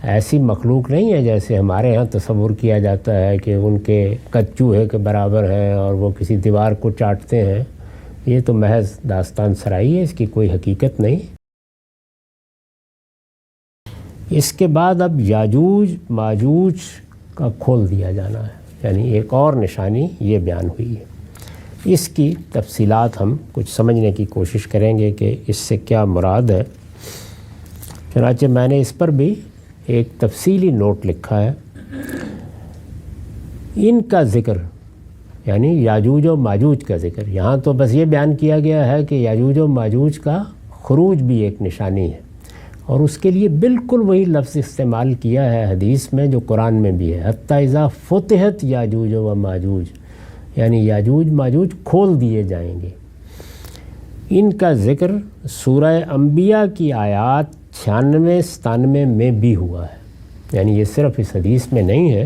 ایسی مخلوق نہیں ہے جیسے ہمارے ہاں تصور کیا جاتا ہے کہ ان کے قد چوہے کے برابر ہیں اور وہ کسی دیوار کو چاٹتے ہیں. یہ تو محض داستان سرائی ہے، اس کی کوئی حقیقت نہیں. اس کے بعد اب یاجوج ماجوج کا کھول دیا جانا ہے، یعنی ایک اور نشانی یہ بیان ہوئی ہے. اس کی تفصیلات ہم کچھ سمجھنے کی کوشش کریں گے کہ اس سے کیا مراد ہے. چنانچہ میں نے اس پر بھی ایک تفصیلی نوٹ لکھا ہے. ان کا ذکر یعنی یاجوج و ماجوج کا ذکر، یہاں تو بس یہ بیان کیا گیا ہے کہ یاجوج و ماجوج کا خروج بھی ایک نشانی ہے، اور اس کے لیے بالکل وہی لفظ استعمال کیا ہے حدیث میں جو قرآن میں بھی ہے، حتی اذا فتحت یاجوج و ماجوج، یعنی یاجوج ماجوج کھول دیے جائیں گے. ان کا ذکر سورہ انبیاء کی آیات 96-97 میں بھی ہوا ہے. یعنی یہ صرف اس حدیث میں نہیں ہے،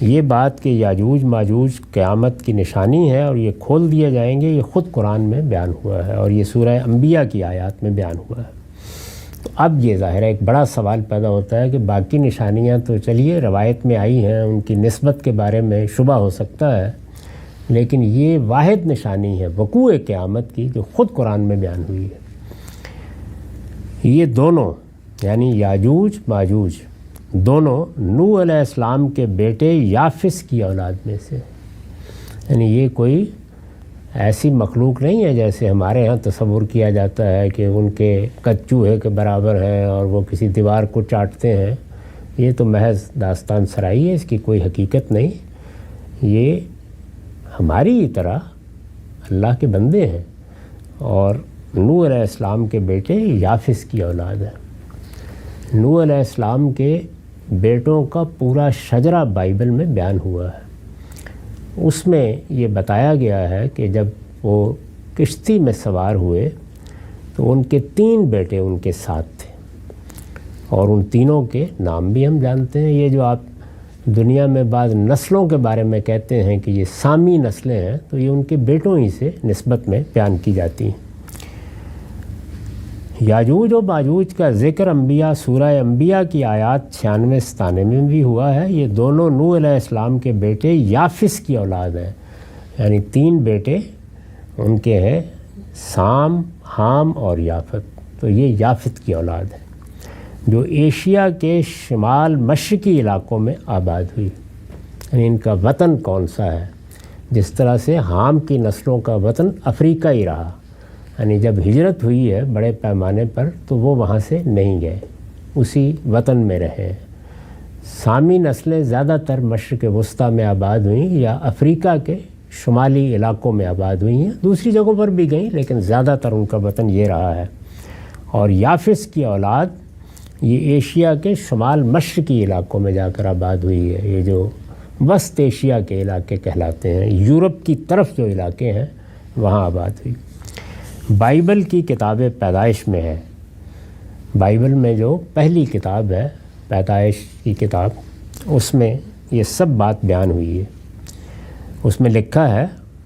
یہ بات کہ یاجوج ماجوج قیامت کی نشانی ہے اور یہ کھول دیے جائیں گے، یہ خود قرآن میں بیان ہوا ہے اور یہ سورہ انبیاء کی آیات میں بیان ہوا ہے. تو اب یہ ظاہر ہے ایک بڑا سوال پیدا ہوتا ہے کہ باقی نشانیاں تو چلیے روایت میں آئی ہیں، ان کی نسبت کے بارے میں شبہ ہو سکتا ہے، لیکن یہ واحد نشانی ہے وقوع قیامت کی جو خود قرآن میں بیان ہوئی ہے. یہ دونوں یعنی یاجوج ماجوج دونوں نوح علیہ السلام کے بیٹے یافس کی اولاد میں سے، یعنی یہ کوئی ایسی مخلوق نہیں ہے جیسے ہمارے ہاں تصور کیا جاتا ہے کہ ان کے قد چوہے کے برابر ہیں اور وہ کسی دیوار کو چاٹتے ہیں. یہ تو محض داستان سرائی ہے، اس کی کوئی حقیقت نہیں. یہ ہماری طرح اللہ کے بندے ہیں اور نوح علیہ السلام کے بیٹے یافس کی اولاد ہے. نوح علیہ السلام کے بیٹوں کا پورا شجرہ بائبل میں بیان ہوا ہے. اس میں یہ بتایا گیا ہے کہ جب وہ کشتی میں سوار ہوئے تو ان کے 3 بیٹے ان کے ساتھ تھے، اور ان تینوں کے نام بھی ہم جانتے ہیں. یہ جو آپ دنیا میں بعض نسلوں کے بارے میں کہتے ہیں کہ یہ سامی نسلیں ہیں، تو یہ ان کے بیٹوں ہی سے نسبت میں بیان کی جاتی ہیں. یاجوج و ماجوج کا ذکر سورہ انبیاء کی آیات 96-97 میں بھی ہوا ہے. یہ دونوں نوح علیہ السلام کے بیٹے یافس کی اولاد ہیں، یعنی 3 بیٹے ان کے ہیں، سام، حام اور یافت. تو یہ یافت کی اولاد ہے جو ایشیا کے شمال مشرقی علاقوں میں آباد ہوئی. یعنی ان کا وطن کون سا ہے؟ جس طرح سے حام کی نسلوں کا وطن افریقہ ہی رہا، یعنی جب ہجرت ہوئی ہے بڑے پیمانے پر تو وہ وہاں سے نہیں گئے، اسی وطن میں رہے. سامی نسلیں زیادہ تر مشرق وسطیٰ میں آباد ہوئیں یا افریقہ کے شمالی علاقوں میں آباد ہوئی ہیں، دوسری جگہوں پر بھی گئیں لیکن زیادہ تر ان کا وطن یہ رہا ہے. اور یافس کی اولاد یہ ایشیا کے شمال مشرقی علاقوں میں جا کر آباد ہوئی ہے. یہ جو وسط ایشیا کے علاقے کہلاتے ہیں، یورپ کی طرف جو علاقے ہیں وہاں آباد ہوئی. بائبل کی کتاب پیدائش میں ہے، بائبل میں جو پہلی کتاب ہے پیدائش کی کتاب، اس میں یہ سب بات بیان ہوئی ہے. اس میں لکھا ہے،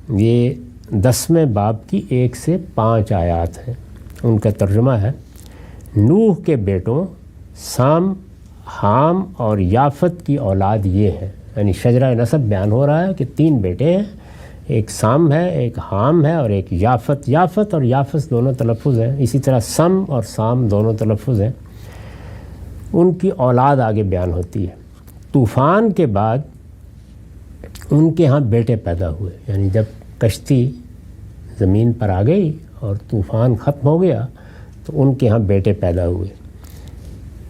یہ 10ویں باب کی 1 سے 5 آیات ہیں. ان کا ترجمہ ہے، نوح کے بیٹوں سام، حام اور یافت کی اولاد یہ ہے. یعنی شجرہ نسب بیان ہو رہا ہے کہ 3 بیٹے ہیں، ایک سام ہے، ایک حام ہے اور ایک یافت. یافت اور یافس دونوں تلفظ ہیں، اسی طرح سم اور سام دونوں تلفظ ہیں. ان کی اولاد آگے بیان ہوتی ہے. طوفان کے بعد ان کے ہاں بیٹے پیدا ہوئے، یعنی جب کشتی زمین پر آ گئی اور طوفان ختم ہو گیا تو ان کے ہاں بیٹے پیدا ہوئے.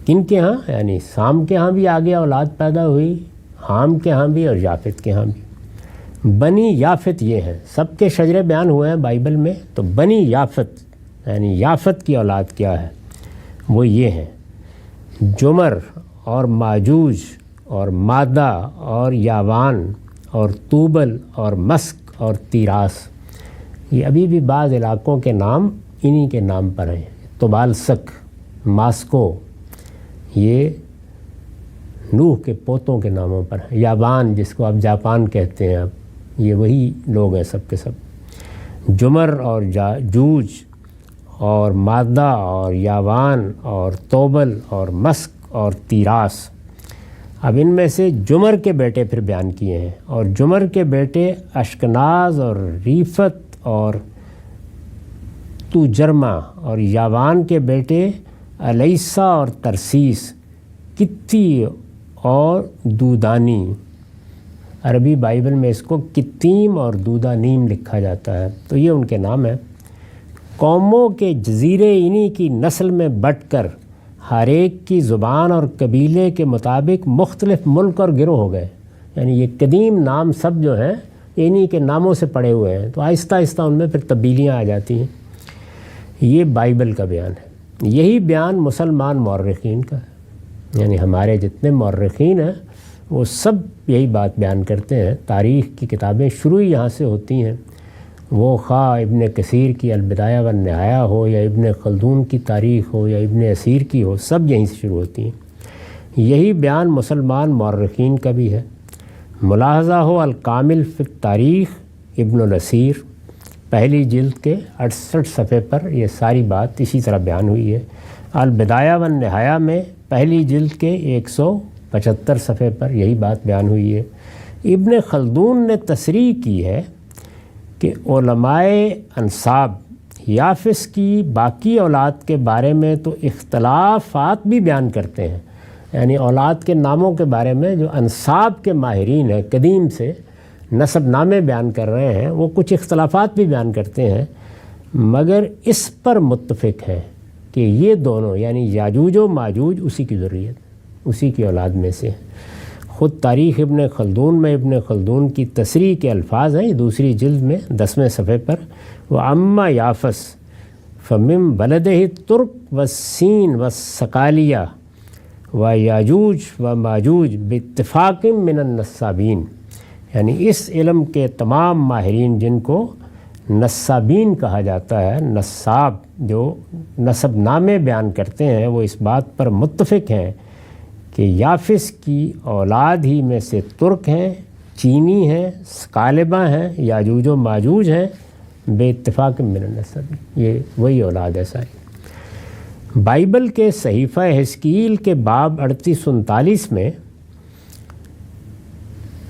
کن کے ہاں؟ یعنی سام کے ہاں بھی آگے اولاد پیدا ہوئی، حام کے ہاں بھی اور یافت کے ہاں بھی. بنی یافت یہ ہیں، سب کے شجرے بیان ہوئے ہیں بائبل میں. تو بنی یافت یعنی یافت کی اولاد کیا ہے؟ وہ یہ ہیں، جمر اور ماجوج اور مادہ اور یاوان اور توبل اور مسک اور تیراس. یہ ابھی بھی بعض علاقوں کے نام انہی کے نام پر ہیں. توبالسک، ماسکو، یہ نوح کے پوتوں کے ناموں پر ہیں. یاوان جس کو آپ جاپان کہتے ہیں، اب یہ وہی لوگ ہیں سب کے سب. جمر اور جوج اور مادہ اور یاوان اور توبل اور مسک اور تیراس۔ اب ان میں سے جمر کے بیٹے پھر بیان کیے ہیں، اور جمر کے بیٹے اشکناز اور ریفت اور توجرما، اور یاوان کے بیٹے الیسا اور ترسیس، کتی اور دودانی۔ عربی بائبل میں اس کو کتیم اور دودانیم لکھا جاتا ہے، تو یہ ان کے نام ہیں۔ قوموں کے جزیرے انہی کی نسل میں بٹ کر ہر ایک کی زبان اور قبیلے کے مطابق مختلف ملک اور گروہ ہو گئے، یعنی یہ قدیم نام سب جو ہیں انہی کے ناموں سے پڑے ہوئے ہیں، تو آہستہ آہستہ ان میں پھر تبدیلیاں آ جاتی ہیں۔ یہ بائبل کا بیان ہے۔ یہی بیان مسلمان مورخین کا ہے، یعنی ہمارے جتنے مورخین ہیں وہ سب یہی بات بیان کرتے ہیں۔ تاریخ کی کتابیں شروع ہی یہاں سے ہوتی ہیں، وہ خواہ ابن کثیر کی البدایہ والنہایہ ہو یا ابن خلدون کی تاریخ ہو یا ابن اسیر کی ہو، سب یہیں سے شروع ہوتی ہیں۔ یہی بیان مسلمان مورخین کا بھی ہے۔ ملاحظہ ہو الکامل فی التاریخ ابن الاسیر، پہلی جلد کے 68 صفحے پر یہ ساری بات اسی طرح بیان ہوئی ہے۔ البدایہ والنہایہ میں پہلی جلد کے 175 صفحے پر یہی بات بیان ہوئی ہے۔ ابن خلدون نے تصریح کی ہے کہ علماء انساب یافس کی باقی اولاد کے بارے میں تو اختلافات بھی بیان کرتے ہیں، یعنی اولاد کے ناموں کے بارے میں جو انساب کے ماہرین ہیں، قدیم سے نسب نامے بیان کر رہے ہیں، وہ کچھ اختلافات بھی بیان کرتے ہیں، مگر اس پر متفق ہیں کہ یہ دونوں یعنی یاجوج و ماجوج اسی کی ذریت، اسی کی اولاد میں سے۔ خود تاریخ ابن خلدون میں ابن خلدون کی تصریح کے الفاظ ہیں، دوسری جلد میں 10ویں صفحے پر، وَأَمَّا یافس فَمِن بَلَدِهِ التُّرْک وَالسِّین وَالسَّقَالِیَہ وَیاجوج وَماجوج بِاتِّفَاقٍ مِّنَ النَّسَّابِین، یعنی اس علم کے تمام ماہرین جن کو نسابین کہا جاتا ہے، نساب جو نسب نامے بیان کرتے ہیں، وہ اس بات پر متفق ہیں کہ یافس کی اولاد ہی میں سے ترک ہیں، چینی ہیں، سکالبہ ہیں، یاجوج و ماجوج ہیں، بے اتفاق من النسب، یہ وہی اولاد ہے ساری۔ بائبل کے صحیفہ حزقیل کے باب 38-39 میں،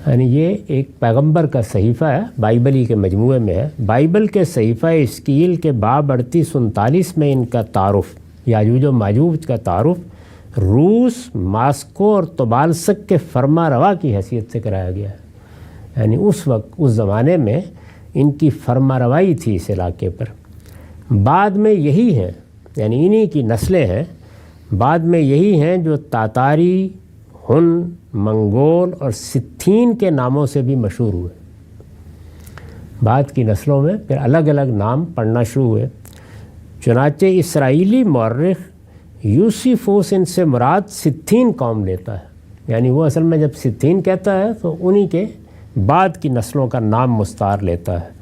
یعنی یہ ایک پیغمبر کا صحیفہ ہے، بائبل ہی کے مجموعے میں ہے۔ بائبل کے صحیفہ حزقیل کے باب 38-39 میں ان کا تعارف، یاجوج و ماجوج کا تعارف روس، ماسکو اور طبالسک کے فرما روا کی حیثیت سے کرایا گیا ہے، یعنی اس وقت اس زمانے میں ان کی فرما روائی تھی اس علاقے پر۔ بعد میں یہی ہیں، یعنی انہی کی نسلیں ہیں، بعد میں یہی ہیں جو تاتاری، ہن، منگول اور ستھین کے ناموں سے بھی مشہور ہوئے۔ بعد کی نسلوں میں پھر الگ الگ نام پڑھنا شروع ہوئے۔ چنانچہ اسرائیلی مورخ یوسیفوس ان سے مراد ستھین قوم لیتا ہے، یعنی وہ اصل میں جب ستھین کہتا ہے تو انہی کے بعد کی نسلوں کا نام مستعار لیتا ہے۔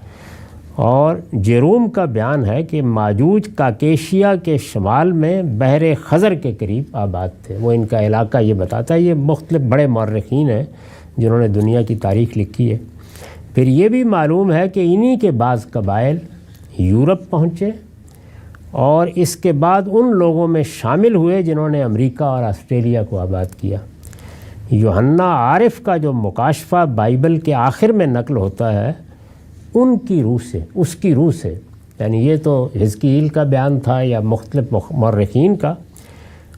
اور جیروم کا بیان ہے کہ ماجوج کاکیشیا کے شمال میں بحر خزر کے قریب آباد تھے، وہ ان کا علاقہ یہ بتاتا ہے۔ یہ مختلف بڑے مورخین ہیں جنہوں نے دنیا کی تاریخ لکھی ہے۔ پھر یہ بھی معلوم ہے کہ انہی کے بعض قبائل یورپ پہنچے اور اس کے بعد ان لوگوں میں شامل ہوئے جنہوں نے امریکہ اور آسٹریلیا کو آباد کیا۔ یوحنا عارف کا جو مکاشفہ بائبل کے آخر میں نقل ہوتا ہے، ان کی روح سے، اس کی روح سے، یعنی یہ تو حزقیل کا بیان تھا یا مختلف مورخین کا،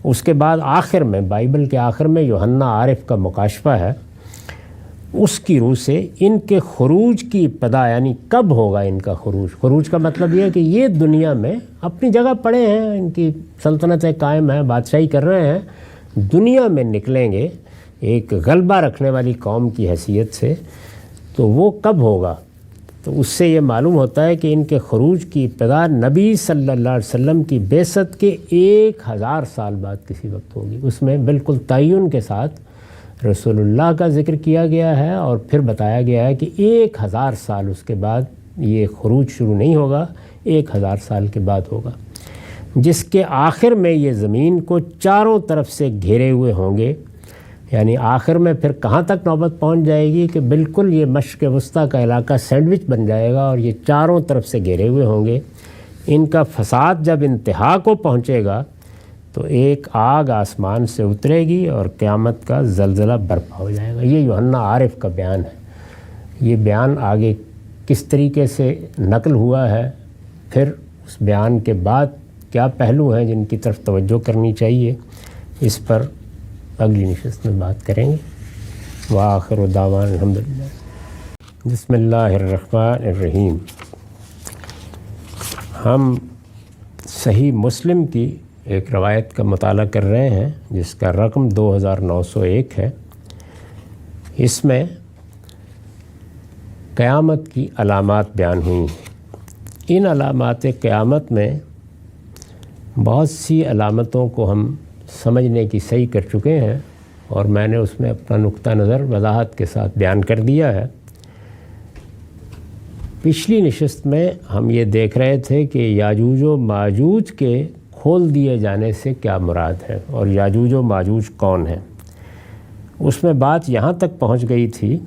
اس کے بعد آخر میں بائبل کے آخر میں یوحنا عارف کا مکاشفہ ہے، اس کی روح سے ان کے خروج کی ابتدا، یعنی کب ہوگا ان کا خروج۔ خروج کا مطلب یہ ہے کہ یہ دنیا میں اپنی جگہ پڑے ہیں، ان کی سلطنتیں قائم ہیں، بادشاہی کر رہے ہیں، دنیا میں نکلیں گے ایک غلبہ رکھنے والی قوم کی حیثیت سے، تو وہ کب ہوگا؟ تو اس سے یہ معلوم ہوتا ہے کہ ان کے خروج کی ابتدا نبی صلی اللہ علیہ وسلم کی بعثت کے 1000 سال بعد کسی وقت ہوگی۔ اس میں بالکل تعین کے ساتھ رسول اللہ کا ذکر کیا گیا ہے، اور پھر بتایا گیا ہے کہ 1000 سال اس کے بعد یہ خروج شروع نہیں ہوگا، 1000 سال کے بعد ہوگا، جس کے آخر میں یہ زمین کو چاروں طرف سے گھیرے ہوئے ہوں گے۔ یعنی آخر میں پھر کہاں تک نوبت پہنچ جائے گی کہ بالکل یہ مشرق وسطیٰ کا علاقہ سینڈوچ بن جائے گا اور یہ چاروں طرف سے گھیرے ہوئے ہوں گے۔ ان کا فساد جب انتہا کو پہنچے گا تو ایک آگ آسمان سے اترے گی اور قیامت کا زلزلہ برپا ہو جائے گا۔ یہ یوحنا عارف کا بیان ہے۔ یہ بیان آگے کس طریقے سے نقل ہوا ہے، پھر اس بیان کے بعد کیا پہلو ہیں جن کی طرف توجہ کرنی چاہیے، اس پر اگلی نشست میں بات کریں گے۔ وآخر دعوانا الحمدللہ۔ بسم اللہ الرحمن الرحیم۔ ہم صحیح مسلم کی ایک روایت کا مطالعہ کر رہے ہیں جس کا رقم 2901 ہے۔ اس میں قیامت کی علامات بیان ہوئی ہیں۔ ان علامات قیامت میں بہت سی علامتوں کو ہم سمجھنے کی صحیح کر چکے ہیں اور میں نے اس میں اپنا نقطہ نظر وضاحت کے ساتھ بیان کر دیا ہے۔ پچھلی نشست میں ہم یہ دیکھ رہے تھے کہ یاجوج و ماجوج کے کھول دیے جانے سے کیا مراد ہے اور یاجوج و ماجوج کون ہیں۔ اس میں بات یہاں تک پہنچ گئی تھی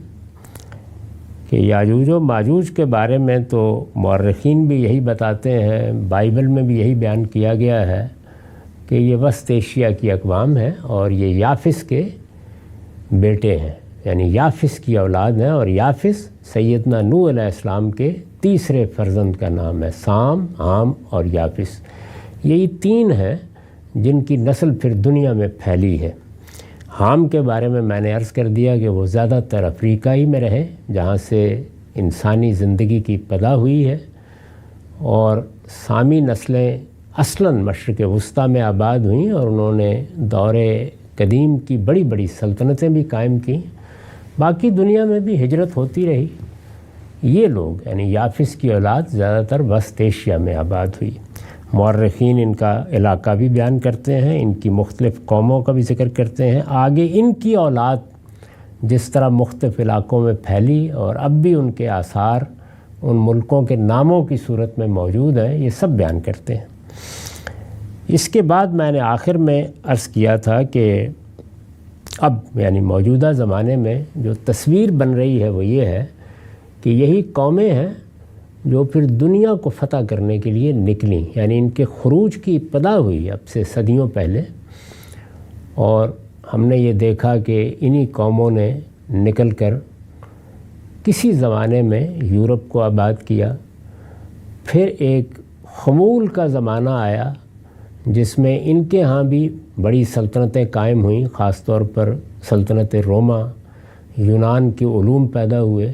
کہ یاجوج و ماجوج کے بارے میں تو مورخین بھی یہی بتاتے ہیں، بائبل میں بھی یہی بیان کیا گیا ہے کہ یہ وسط ایشیا کی اقوام ہے اور یہ یافس کے بیٹے ہیں، یعنی یافس کی اولاد ہیں، اور یافس سیدنا نوح علیہ السلام کے تیسرے فرزند کا نام ہے۔ سام، حام اور یافس، یہی تین ہیں جن کی نسل پھر دنیا میں پھیلی ہے۔ حام کے بارے میں نے عرض کر دیا کہ وہ زیادہ تر افریقہ ہی میں رہے جہاں سے انسانی زندگی کی ابتدا ہوئی ہے، اور سامی نسلیں اصلاً مشرق وسطیٰ میں آباد ہوئیں اور انہوں نے دور قدیم کی بڑی بڑی سلطنتیں بھی قائم کیں، باقی دنیا میں بھی ہجرت ہوتی رہی۔ یہ لوگ یعنی یافس کی اولاد زیادہ تر وسط ایشیا میں آباد ہوئی۔ مورخین ان کا علاقہ بھی بیان کرتے ہیں، ان کی مختلف قوموں کا بھی ذکر کرتے ہیں۔ آگے ان کی اولاد جس طرح مختلف علاقوں میں پھیلی اور اب بھی ان کے آثار ان ملکوں کے ناموں کی صورت میں موجود ہیں، یہ سب بیان کرتے ہیں۔ اس کے بعد میں نے آخر میں عرض کیا تھا کہ اب یعنی موجودہ زمانے میں جو تصویر بن رہی ہے وہ یہ ہے کہ یہی قومیں ہیں جو پھر دنیا کو فتح کرنے کے لیے نکلیں، یعنی ان کے خروج کی ابتدا ہوئی اب سے صدیوں پہلے، اور ہم نے یہ دیکھا کہ انہی قوموں نے نکل کر کسی زمانے میں یورپ کو آباد کیا۔ پھر ایک خمول کا زمانہ آیا جس میں ان کے ہاں بھی بڑی سلطنتیں قائم ہوئیں، خاص طور پر سلطنت روما، یونان کے علوم پیدا ہوئے۔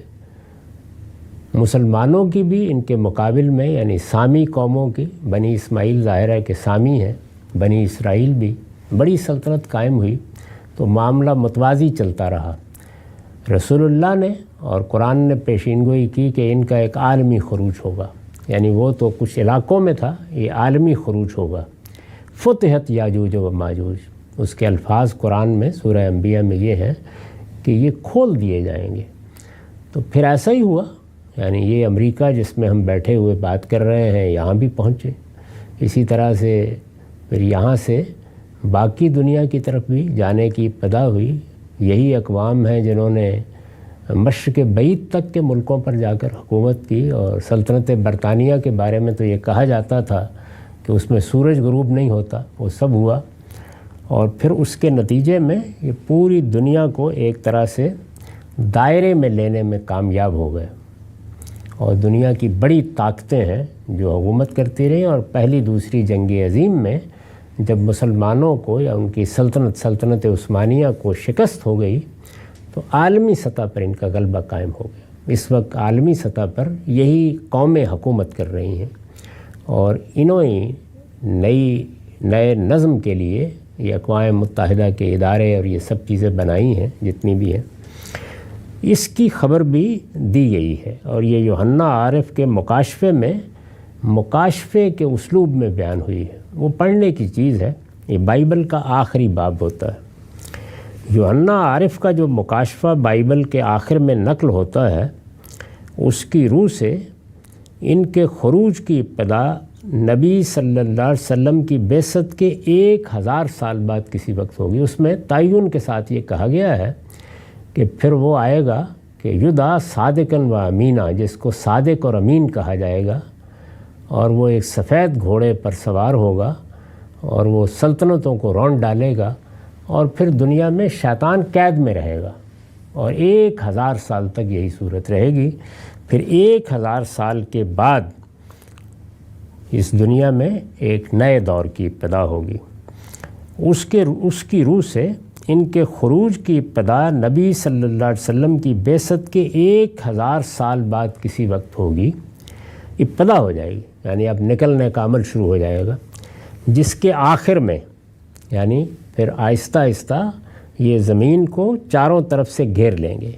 مسلمانوں کی بھی ان کے مقابل میں یعنی سامی قوموں کی، بنی اسماعیل ظاہر ہے کہ سامی ہیں، بنی اسرائیل بھی بڑی سلطنت قائم ہوئی، تو معاملہ متوازی چلتا رہا۔ رسول اللہ نے اور قرآن نے پیشین گوئی کی کہ ان کا ایک عالمی خروج ہوگا، یعنی وہ تو کچھ علاقوں میں تھا، یہ عالمی خروج ہوگا۔ فتحت یاجوج و ماجوج، اس کے الفاظ قرآن میں سورہ انبیاء میں یہ ہیں کہ یہ کھول دیے جائیں گے۔ تو پھر ایسا ہی ہوا، یعنی یہ امریکہ جس میں ہم بیٹھے ہوئے بات کر رہے ہیں یہاں بھی پہنچے، اسی طرح سے پھر یہاں سے باقی دنیا کی طرف بھی جانے کی ابتدا ہوئی۔ یہی اقوام ہیں جنہوں نے مشرق بعید تک کے ملکوں پر جا کر حکومت کی، اور سلطنت برطانیہ کے بارے میں تو یہ کہا جاتا تھا کہ اس میں سورج غروب نہیں ہوتا، وہ سب ہوا، اور پھر اس کے نتیجے میں یہ پوری دنیا کو ایک طرح سے دائرے میں لینے میں کامیاب ہو گئے، اور دنیا کی بڑی طاقتیں ہیں جو حکومت کرتی رہیں، اور پہلی دوسری جنگ عظیم میں جب مسلمانوں کو یا ان کی سلطنت عثمانیہ کو شکست ہو گئی تو عالمی سطح پر ان کا غلبہ قائم ہو گیا۔ اس وقت عالمی سطح پر یہی قومیں حکومت کر رہی ہیں، اور انہوں ہی نئے نظم کے لیے یہ اقوام متحدہ کے ادارے اور یہ سب چیزیں بنائی ہیں جتنی بھی ہیں۔ اس کی خبر بھی دی گئی ہے، اور یہ یوحنا عارف کے مکاشفے میں مکاشفے کے اسلوب میں بیان ہوئی ہے۔ وہ پڑھنے کی چیز ہے، یہ بائبل کا آخری باب ہوتا ہے۔ یوحنا عارف کا جو مکاشفہ بائبل کے آخر میں نقل ہوتا ہے، اس کی روح سے ان کے خروج کی ابتدا نبی صلی اللہ علیہ وسلم کی بعثت کے 1000 سال بعد کسی وقت ہوگی۔ اس میں تعین کے ساتھ یہ کہا گیا ہے کہ پھر وہ آئے گا کہ یدعا صادقاً و امینہ، جس کو صادق اور امین کہا جائے گا، اور وہ ایک سفید گھوڑے پر سوار ہوگا، اور وہ سلطنتوں کو رونڈ ڈالے گا، اور پھر دنیا میں شیطان قید میں رہے گا، اور 1000 سال تک یہی صورت رہے گی۔ پھر 1000 سال کے بعد اس دنیا میں ایک نئے دور کی ابتدا ہوگی۔ اس کی روح سے ان کے خروج کی ابتدا نبی صلی اللہ علیہ وسلم کی بعثت کے 1000 سال بعد کسی وقت ہوگی، ابتدا ہو جائے گی، یعنی اب نکلنے کا عمل شروع ہو جائے گا، جس کے آخر میں یعنی پھر آہستہ آہستہ یہ زمین کو چاروں طرف سے گھیر لیں گے،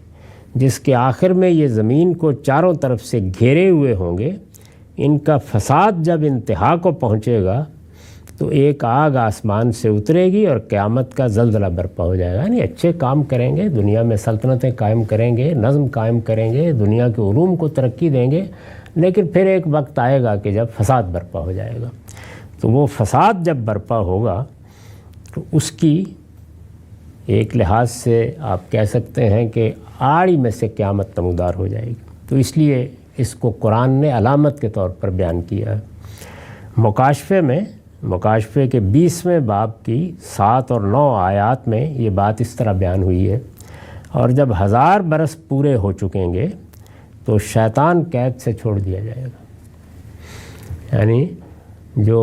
جس کے آخر میں یہ زمین کو چاروں طرف سے گھیرے ہوئے ہوں گے۔ ان کا فساد جب انتہا کو پہنچے گا تو ایک آگ آسمان سے اترے گی اور قیامت کا زلزلہ برپا ہو جائے گا۔ یعنی اچھے کام کریں گے، دنیا میں سلطنتیں قائم کریں گے، نظم قائم کریں گے، دنیا کے علوم کو ترقی دیں گے، لیکن پھر ایک وقت آئے گا کہ جب فساد برپا ہو جائے گا۔ تو وہ فساد جب برپا ہوگا تو اس کی ایک لحاظ سے آپ کہہ سکتے ہیں کہ آڑی میں سے قیامت نمودار ہو جائے گی۔ تو اس لیے اس کو قرآن نے علامت کے طور پر بیان کیا ہے۔ مکاشفے کے 20ویں باب کی 7 اور 9 آیات میں یہ بات اس طرح بیان ہوئی ہے، اور جب 1000 برس پورے ہو چکیں گے تو شیطان قید سے چھوڑ دیا جائے گا۔ یعنی جو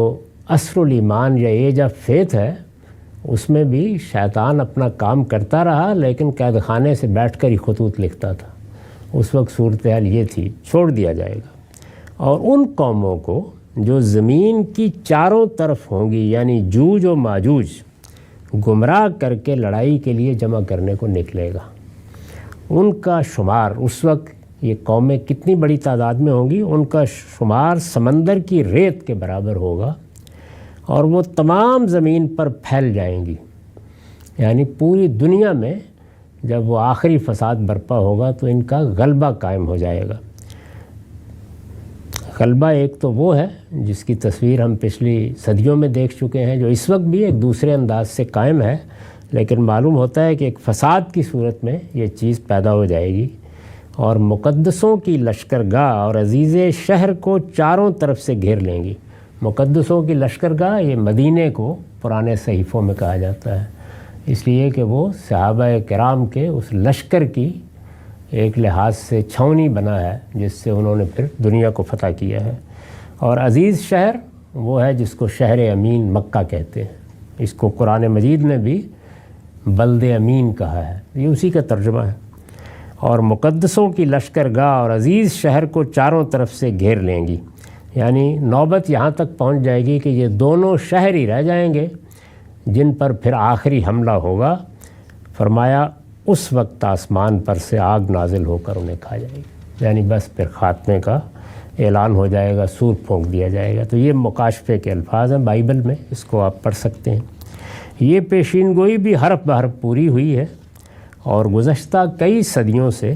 عصر الایمان یا ایج آف فیتھ ہے، اس میں بھی شیطان اپنا کام کرتا رہا، لیکن قید خانے سے بیٹھ کر ہی خطوط لکھتا تھا۔ اس وقت صورتحال یہ تھی، چھوڑ دیا جائے گا۔ اور ان قوموں کو جو زمین کی چاروں طرف ہوں گی، یعنی جوج و ماجوج، گمراہ کر کے لڑائی کے لیے جمع کرنے کو نکلے گا۔ ان کا شمار اس وقت یہ قومیں کتنی بڑی تعداد میں ہوں گی، ان کا شمار سمندر کی ریت کے برابر ہوگا، اور وہ تمام زمین پر پھیل جائیں گی۔ یعنی پوری دنیا میں جب وہ آخری فساد برپا ہوگا تو ان کا غلبہ قائم ہو جائے گا۔ غلبہ ایک تو وہ ہے جس کی تصویر ہم پچھلی صدیوں میں دیکھ چکے ہیں، جو اس وقت بھی ایک دوسرے انداز سے قائم ہے، لیکن معلوم ہوتا ہے کہ ایک فساد کی صورت میں یہ چیز پیدا ہو جائے گی، اور مقدسوں کی لشکرگاہ اور عزیز شہر کو چاروں طرف سے گھیر لیں گی۔ مقدسوں کی لشکرگاہ یہ مدینے کو پرانے صحیفوں میں کہا جاتا ہے، اس لیے کہ وہ صحابہ کرام کے اس لشکر کی ایک لحاظ سے چھاؤنی بنا ہے، جس سے انہوں نے پھر دنیا کو فتح کیا ہے۔ اور عزیز شہر وہ ہے جس کو شہر امین مکہ کہتے ہیں، اس کو قرآن مجید نے بھی بلد امین کہا ہے، یہ اسی کا ترجمہ ہے۔ اور مقدسوں کی لشکرگاہ اور عزیز شہر کو چاروں طرف سے گھیر لیں گی، یعنی نوبت یہاں تک پہنچ جائے گی کہ یہ دونوں شہر ہی رہ جائیں گے جن پر پھر آخری حملہ ہوگا۔ فرمایا اس وقت آسمان پر سے آگ نازل ہو کر انہیں کھا جائے گی، یعنی بس پھر خاتمے کا اعلان ہو جائے گا، سور پھونک دیا جائے گا۔ تو یہ مکاشفے کے الفاظ ہیں بائبل میں، اس کو آپ پڑھ سکتے ہیں۔ یہ پیشین گوئی بھی حرف بحرف پوری ہوئی ہے، اور گزشتہ کئی صدیوں سے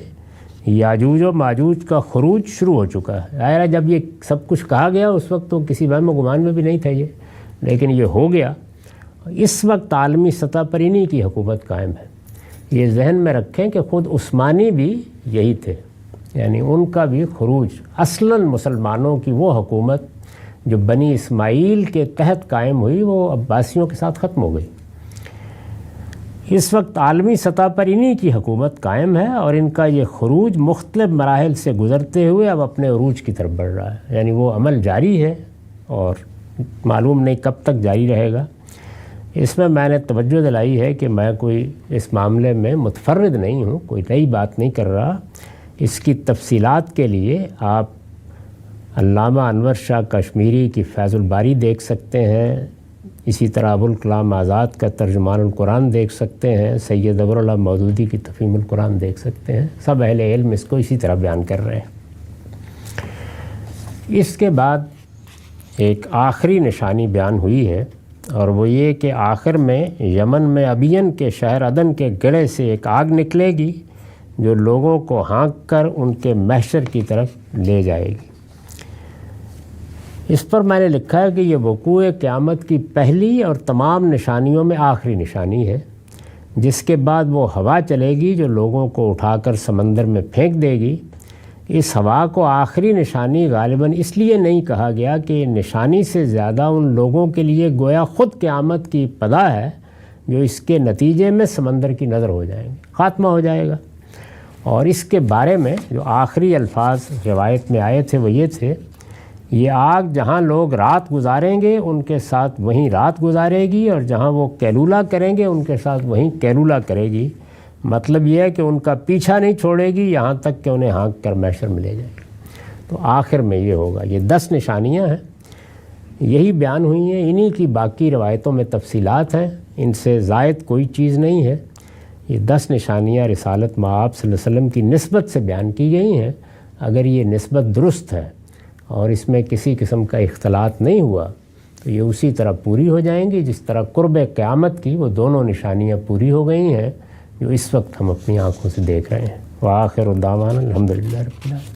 یاجوج و ماجوج کا خروج شروع ہو چکا ہے۔ ظاہر جب یہ سب کچھ کہا گیا اس وقت تو کسی وہم و گمان میں بھی نہیں تھا یہ، لیکن یہ ہو گیا۔ اس وقت عالمی سطح پر انہی کی حکومت قائم ہے۔ یہ ذہن میں رکھیں کہ خود عثمانی بھی یہی تھے، یعنی ان کا بھی خروج اصلاً مسلمانوں کی وہ حکومت جو بنی اسماعیل کے تحت قائم ہوئی وہ عباسیوں کے ساتھ ختم ہو گئی۔ اس وقت عالمی سطح پر انہی کی حکومت قائم ہے، اور ان کا یہ خروج مختلف مراحل سے گزرتے ہوئے اب اپنے عروج کی طرف بڑھ رہا ہے۔ یعنی وہ عمل جاری ہے اور معلوم نہیں کب تک جاری رہے گا۔ اس میں نے توجہ دلائی ہے کہ میں کوئی اس معاملے میں متفرد نہیں ہوں، کوئی نئی بات نہیں کر رہا۔ اس کی تفصیلات کے لیے آپ علامہ انور شاہ کشمیری کی فیض الباری دیکھ سکتے ہیں، اسی طرح ابوالکلام آزاد کا ترجمان القرآن دیکھ سکتے ہیں، سید ابر اللہ مودودی کی تفہیم القرآن دیکھ سکتے ہیں۔ سب اہل علم اس کو اسی طرح بیان کر رہے ہیں۔ اس کے بعد ایک آخری نشانی بیان ہوئی ہے، اور وہ یہ کہ آخر میں یمن میں ابین کے شہر عدن کے گڑھے سے ایک آگ نکلے گی جو لوگوں کو ہانک کر ان کے محشر کی طرف لے جائے گی۔ اس پر میں نے لکھا ہے کہ یہ وقوع قیامت کی پہلی اور تمام نشانیوں میں آخری نشانی ہے، جس کے بعد وہ ہوا چلے گی جو لوگوں کو اٹھا کر سمندر میں پھینک دے گی۔ اس ہوا کو آخری نشانی غالباً اس لیے نہیں کہا گیا کہ نشانی سے زیادہ ان لوگوں کے لیے گویا خود قیامت کی ابتدا ہے جو اس کے نتیجے میں سمندر کی نظر ہو جائیں گے، خاتمہ ہو جائے گا۔ اور اس کے بارے میں جو آخری الفاظ روایت میں آئے تھے وہ یہ تھے، یہ آگ جہاں لوگ رات گزاریں گے ان کے ساتھ وہیں رات گزارے گی، اور جہاں وہ قیلولہ کریں گے ان کے ساتھ وہیں قیلولہ کرے گی۔ مطلب یہ ہے کہ ان کا پیچھا نہیں چھوڑے گی یہاں تک کہ انہیں ہانک کر محشر میں لے جائے گی۔ تو آخر میں یہ ہوگا۔ یہ 10 نشانیاں ہیں، یہی بیان ہوئی ہیں، انہی کی باقی روایتوں میں تفصیلات ہیں، ان سے زائد کوئی چیز نہیں ہے۔ یہ 10 نشانیاں رسالت مآب صلی اللہ علیہ وسلم کی نسبت سے بیان کی گئی ہیں۔ اگر یہ نسبت درست ہے اور اس میں کسی قسم کا اختلاط نہیں ہوا تو یہ اسی طرح پوری ہو جائیں گی جس طرح قرب قیامت کی وہ دونوں نشانیاں پوری ہو گئی ہیں جو اس وقت ہم اپنی آنکھوں سے دیکھ رہے ہیں۔ وآخر دعوانا الحمدللہ رب العالمین۔